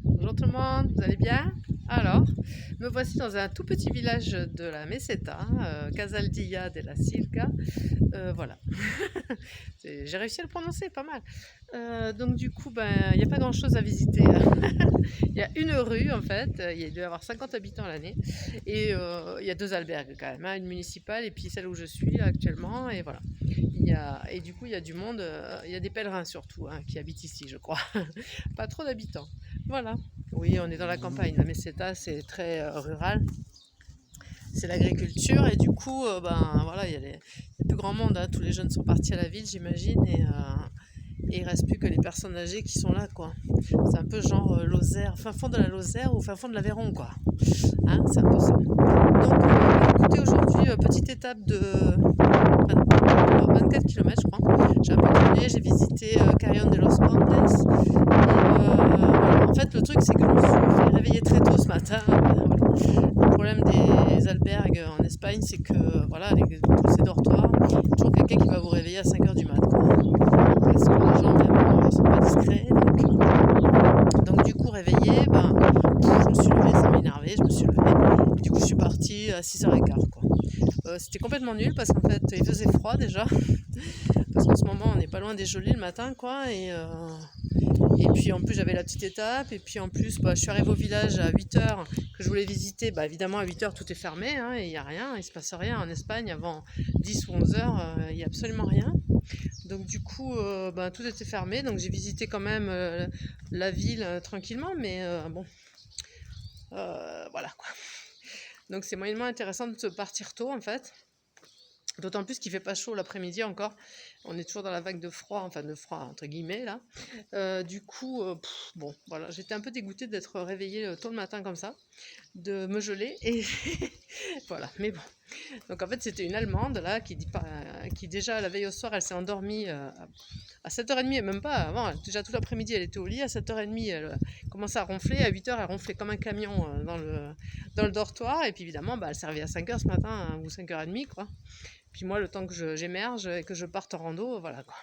Bonjour tout le monde, vous allez bien? Alors, me voici dans un tout petit village de la Meseta, Casaldilla de la Silca. Voilà, j'ai réussi à le prononcer, pas mal. Donc du coup, ben, il n'y a pas grand-chose à visiter. Il y a une rue en fait, il doit y avoir 50 habitants à l'année, et il y a deux albergues quand même, hein, une municipale et puis celle où je suis là, actuellement, et voilà. Et du coup, il y a du monde, il y a des pèlerins surtout hein, qui habitent ici, je crois. Pas trop d'habitants. Voilà. Oui, on est dans la campagne. La Meseta, c'est très rural. C'est l'agriculture et du coup, ben voilà, il y a plus grand monde. Hein. Tous les jeunes sont partis à la ville, j'imagine, et il reste plus que les personnes âgées qui sont là, quoi. C'est un peu genre Lozère, fin fond de la Lozère ou fin fond de l'Aveyron, quoi. Hein, c'est un peu ça. Donc, écoutez, aujourd'hui, petite étape de 24 km, je crois. J'ai un peu tourné, j'ai visité Carrión de los Condes. En fait, le truc, c'est que je me suis fait réveiller très tôt ce matin. Voilà. Le problème des albergues en Espagne, c'est que voilà, tous ces dortoirs, il y a toujours quelqu'un qui va vous réveiller à 5h du mat. Quoi. Parce que les gens vraiment ne sont pas discrets. Donc du coup, réveillé, ben, je me suis levée, ça m'a énervé, je me suis levée. Et du coup, je suis partie à 6h15. Quoi. C'était complètement nul parce qu'en fait, il faisait froid déjà. Parce qu'en ce moment, on n'est pas loin des gelées le matin, quoi. Et puis en plus j'avais la petite étape, et puis en plus je suis arrivée au village à 8h que je voulais visiter. Évidemment à 8h tout est fermé, hein, et il n'y a rien, il ne se passe rien en Espagne avant 10 ou 11h, il n'y a absolument rien. Donc du coup tout était fermé, donc j'ai visité quand même la ville tranquillement, mais bon, voilà quoi. Donc c'est moyennement intéressant de partir tôt en fait. D'autant plus qu'il fait pas chaud l'après-midi encore. On est toujours dans la vague de froid, enfin de froid entre guillemets là. Bon, voilà, j'étais un peu dégoûtée d'être réveillée tôt le matin comme ça, de me geler et voilà. Mais bon, donc en fait c'était une Allemande là qui déjà la veille au soir elle s'est endormie à 7h30 et même pas avant. Déjà tout l'après-midi elle était au lit, à 7h30 elle commençait à ronfler, à 8h elle ronflait comme un camion dans le dortoir, et puis évidemment elle servait à 5h ce matin hein, ou 5h30 quoi. Puis moi, le temps que j'émerge et que je parte en rando, voilà quoi.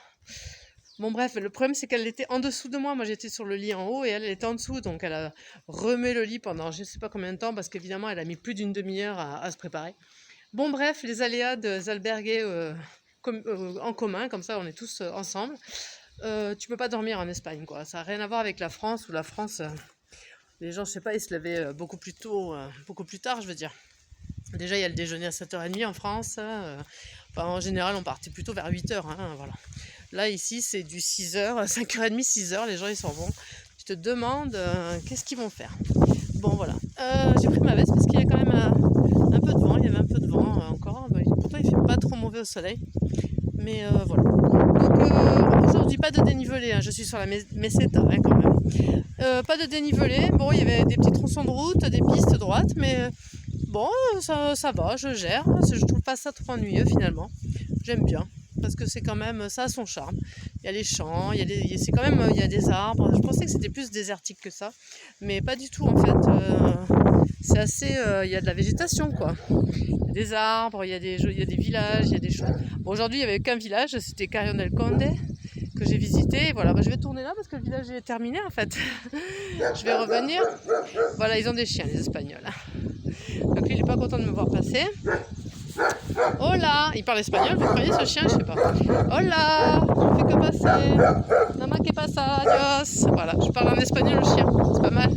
Bon bref, le problème c'est qu'elle était en dessous de moi. Moi j'étais sur le lit en haut et elle était en dessous. Donc elle a remis le lit pendant je ne sais pas combien de temps parce qu'évidemment elle a mis plus d'une demi-heure à se préparer. Bon bref, les aléas des albergués en commun, comme ça on est tous ensemble. Tu peux pas dormir en Espagne quoi. Ça n'a rien à voir avec la France, où la France, les gens je sais pas, ils se levaient beaucoup plus tôt, beaucoup plus tard je veux dire. Déjà, il y a le déjeuner à 7h30 en France. En général, on partait plutôt vers 8h. Hein, voilà. Là, ici, c'est du 6h, 5h30, 6h. Les gens, ils s'en vont. Tu te demandes qu'est-ce qu'ils vont faire. Bon, voilà. J'ai pris ma veste parce qu'il y a quand même un peu de vent. Il y avait un peu de vent encore. Pourtant, il ne fait pas trop mauvais au soleil. Mais voilà. Donc, aujourd'hui, pas de dénivelé. Hein. Je suis sur la Meseta hein, quand même. Pas de dénivelé. Bon, il y avait des petits tronçons de route, des pistes droites, mais... Bon, ça va, je gère. Je trouve pas ça trop ennuyeux finalement. J'aime bien parce que c'est quand même ça a son charme. Il y a les champs, c'est quand même il y a des arbres. Je pensais que c'était plus désertique que ça, mais pas du tout en fait. C'est assez, il y a de la végétation quoi. Il y a des arbres, il y a des villages, il y a des choses. Bon, aujourd'hui il y avait qu'un village, c'était Carrión del Conde que j'ai visité. Voilà, je vais tourner là parce que le village est terminé en fait. Je vais revenir. Voilà, ils ont des chiens les Espagnols. Donc lui, il n'est pas content de me voir passer. Hola! Il parle espagnol, vous croyez ce chien? Je sais pas. Hola! On fait que passer. Nada que pasa, adios. Voilà, je parle en espagnol au chien. C'est pas mal.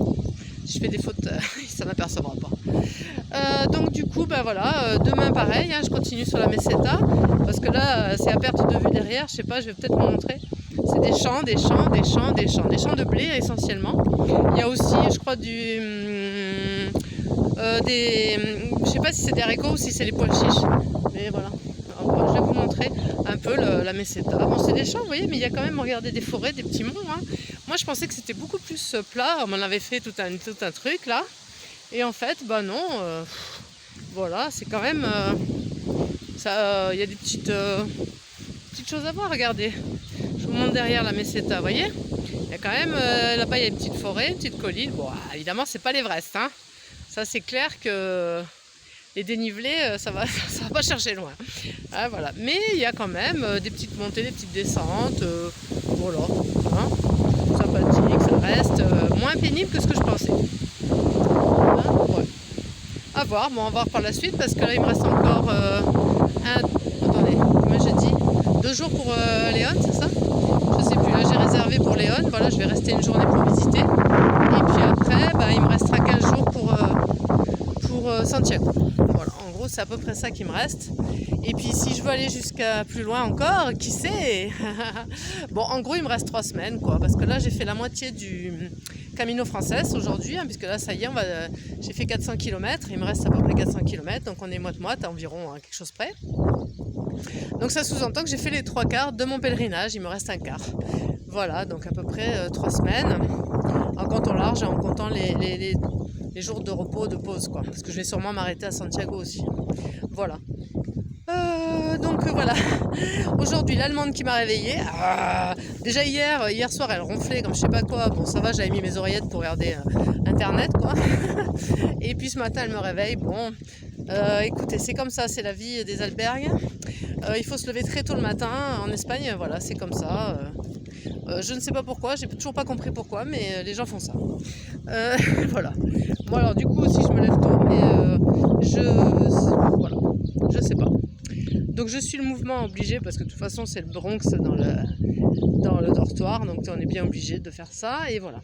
Si je fais des fautes, il s'en apercevra pas. Donc du coup, voilà, demain pareil, hein, je continue sur la Meseta. Parce que là, c'est à perte de vue derrière. Je sais pas, je vais peut-être vous montrer. C'est des champs, des champs, des champs, des champs. Des champs de blé essentiellement. Il y a aussi, je crois, je sais pas si c'est des haricots ou si c'est les pois chiches, mais voilà. Alors, je vais vous montrer un peu la Meseta. Bon, c'est des champs, vous voyez, mais il y a quand même, regardez, des forêts, des petits monts. Hein. Moi, je pensais que c'était beaucoup plus plat. On m'en avait fait tout un truc là, et en fait, non. Voilà, c'est quand même ça. Il y a des petites choses à voir. Regardez, je vous montre derrière la Meseta, vous voyez. Il y a quand même là-bas, il y a une petite forêt, une petite colline. Bon, évidemment, c'est pas l'Everest, hein. Ça c'est clair que les dénivelés, ça va pas chercher loin. Ah, voilà. Mais il y a quand même des petites montées, des petites descentes. Voilà. Hein, sympathique, ça reste. moins pénible que ce que je pensais. Hein, ouais. À voir, bon, on va voir par la suite parce que là il me reste encore attendez, comment j'ai dit 2 jours pour Léon, c'est ça? Je sais plus, là j'ai réservé pour Léon, voilà, je vais rester une journée pour visiter. Et puis après, bah, il me restera 15 jours pour Santiago. Voilà, en gros c'est à peu près ça qui me reste. Et puis si je veux aller jusqu'à plus loin encore, qui sait? Bon, en gros il me reste 3 semaines quoi, parce que là j'ai fait la moitié du Camino Frances aujourd'hui, hein, puisque là ça y est, j'ai fait 400 km, il me reste à peu près 400 km, donc on est moite-moite à environ quelque chose près. Donc ça sous-entend que j'ai fait les 3/4 de mon pèlerinage, il me reste un quart. Voilà, donc à peu près 3 semaines, en comptant large et en comptant les jours de repos, de pause, quoi. Parce que je vais sûrement m'arrêter à Santiago aussi. Voilà. Donc voilà. Aujourd'hui, l'allemande qui m'a réveillée. Déjà hier soir, elle ronflait comme je sais pas quoi. Bon, ça va, j'avais mis mes oreillettes pour regarder internet, quoi. Et puis ce matin, elle me réveille. Bon, écoutez, c'est comme ça, c'est la vie des albergues. Il faut se lever très tôt le matin en Espagne, voilà, c'est comme ça. Je ne sais pas pourquoi, j'ai toujours pas compris pourquoi, mais les gens font ça. Voilà. Moi alors du coup aussi je me lève tôt, mais voilà, je sais pas. Donc je suis le mouvement obligé parce que de toute façon c'est le Bronx dans le dortoir, donc on est bien obligé de faire ça et voilà.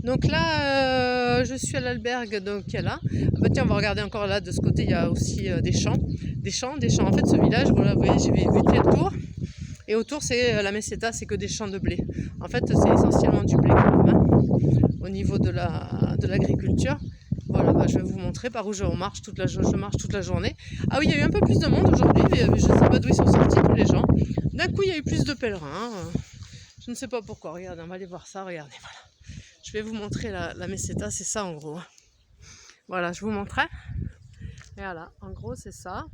Donc là, je suis à l'albergue, donc il y a là. Bah tiens, on va regarder encore là, de ce côté, il y a aussi des champs. Des champs. En fait, ce village, voilà, vous voyez, j'ai vu le tour. Et autour, c'est la Meseta, c'est que des champs de blé. En fait, c'est essentiellement du blé quand même, hein, au niveau de l'agriculture. Voilà, bah, je vais vous montrer par où je marche toute la journée. Ah oui, il y a eu un peu plus de monde aujourd'hui, mais je ne sais pas d'où ils sont sortis tous les gens. D'un coup, il y a eu plus de pèlerins. Je ne sais pas pourquoi. Regardez, on va aller voir ça. Regardez, voilà. Je vais vous montrer la Meseta, c'est ça en gros. Voilà, je vous montrerai. Et voilà, en gros, c'est ça.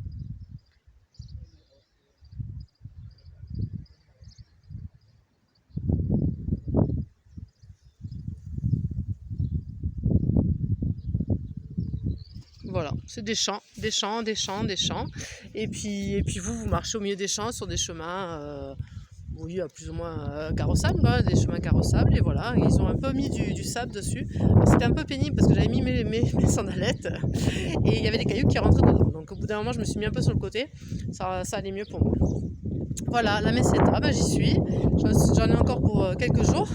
Voilà, c'est des champs. Et puis vous marchez au milieu des champs sur des chemins, oui, plus ou moins carrossables, quoi, des chemins carrossables. Et voilà, ils ont un peu mis du sable dessus. C'était un peu pénible parce que j'avais mis mes sandalettes et il y avait des cailloux qui rentraient dedans. Donc au bout d'un moment, je me suis mis un peu sur le côté. Ça allait mieux pour moi. Voilà, la Meseta, bah, j'y suis. J'en ai encore pour quelques jours.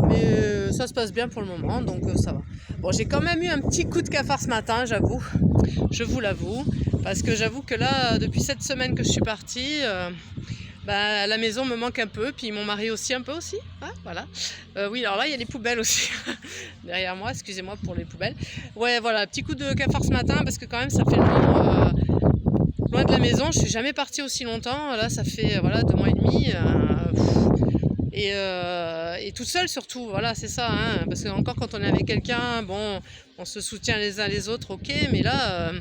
Mais ça se passe bien pour le moment, donc ça va. Bon, j'ai quand même eu un petit coup de cafard ce matin, j'avoue. Je vous l'avoue. Parce que j'avoue que là, depuis cette semaine que je suis partie, bah, la maison me manque un peu. Puis mon mari aussi un peu aussi. Hein, voilà. Oui, alors là, il y a les poubelles aussi. Derrière moi, excusez-moi pour les poubelles. Ouais, voilà, petit coup de cafard ce matin. Parce que quand même, ça fait loin de la maison. Je suis jamais partie aussi longtemps. Là, ça fait 2 mois et demi. Et toute seule surtout, voilà, c'est ça, hein, parce que encore quand on est avec quelqu'un, bon, on se soutient les uns les autres, ok, mais là,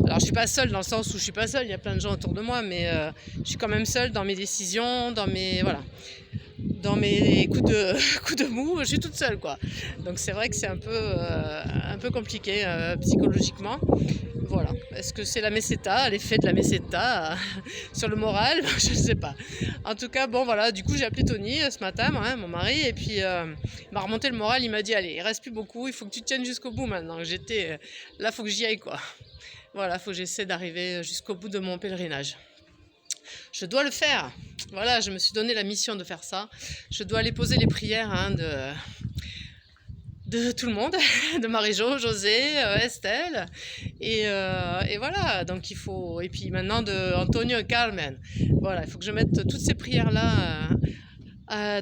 alors je suis pas seule dans le sens où je suis pas seule, il y a plein de gens autour de moi, mais je suis quand même seule dans mes décisions, dans mes coups de mou, je suis toute seule, quoi. Donc c'est vrai que c'est un peu compliqué psychologiquement. Voilà. Est-ce que c'est la Meseta, l'effet de la Meseta sur le moral? Je ne sais pas. En tout cas, bon voilà, du coup j'ai appelé Tony ce matin, mon mari, et puis il m'a remonté le moral, il m'a dit allez, il reste plus beaucoup, il faut que tu tiennes jusqu'au bout maintenant. Là, il faut que j'y aille, quoi. Voilà, il faut que j'essaie d'arriver jusqu'au bout de mon pèlerinage. Je dois le faire. Voilà, je me suis donné la mission de faire ça. Je dois aller poser les prières, hein, de tout le monde, de Marie-Jo, José, Estelle, et voilà, donc il faut, et puis maintenant de Antonio et Carmen, voilà, il faut que je mette toutes ces prières-là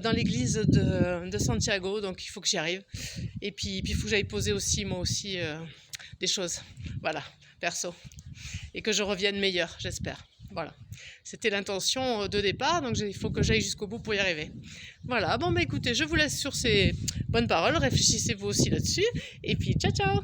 dans l'église de Santiago, donc il faut que j'y arrive, et puis il faut que j'aille poser aussi, moi aussi, des choses, voilà, perso, et que je revienne meilleure, j'espère. Voilà, c'était l'intention de départ, donc il faut que j'aille jusqu'au bout pour y arriver. Voilà, bon bah écoutez, je vous laisse sur ces bonnes paroles, réfléchissez-vous aussi là-dessus, et puis ciao ciao!